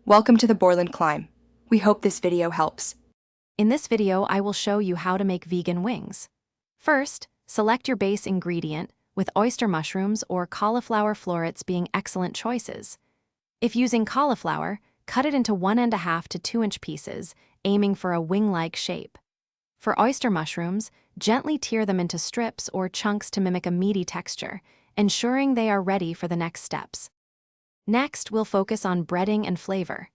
Welcome to the Borland Climb. We hope this video helps. In this video, I will show you how to make vegan wings. First, select your base ingredient, with oyster mushrooms or cauliflower florets being excellent choices. If using cauliflower, cut it into 1.5 to 2-inch pieces, aiming for a wing-like shape. For oyster mushrooms, gently tear them into strips or chunks to mimic a meaty texture, ensuring they are ready for the next steps. Next, we'll focus on breading and flavor.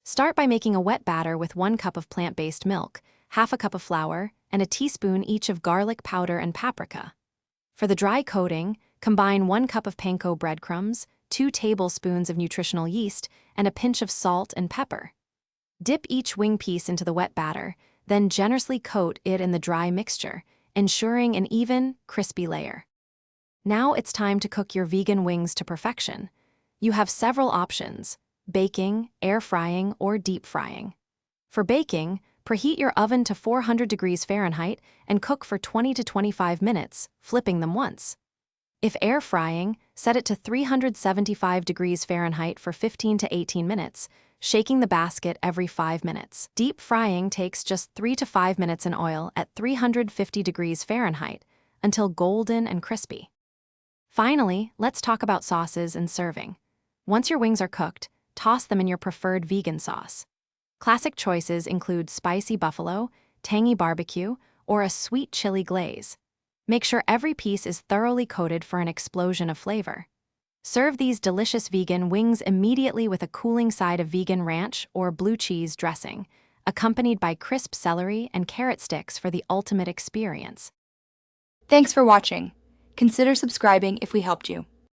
Start by making a wet batter with 1 cup of plant-based milk, half a cup of flour, and a teaspoon each of garlic powder and paprika. For the dry coating, combine 1 cup of panko breadcrumbs, 2 tablespoons of nutritional yeast, and a pinch of salt and pepper. Dip each wing piece into the wet batter, then generously coat it in the dry mixture, ensuring an even, crispy layer. Now it's time to cook your vegan wings to perfection. You have several options: baking, air frying, or deep frying. For baking, preheat your oven to 400 degrees Fahrenheit and cook for 20 to 25 minutes, flipping them once. If air frying, set it to 375 degrees Fahrenheit for 15 to 18 minutes, shaking the basket every 5 minutes. Deep frying takes just 3 to 5 minutes in oil at 350 degrees Fahrenheit until golden and crispy. Finally, let's talk about sauces and serving. Once your wings are cooked, toss them in your preferred vegan sauce. Classic choices include spicy buffalo, tangy barbecue, or a sweet chili glaze. Make sure every piece is thoroughly coated for an explosion of flavor. Serve these delicious vegan wings immediately with a cooling side of vegan ranch or blue cheese dressing, accompanied by crisp celery and carrot sticks for the ultimate experience. Thanks for watching. Consider subscribing if we helped you.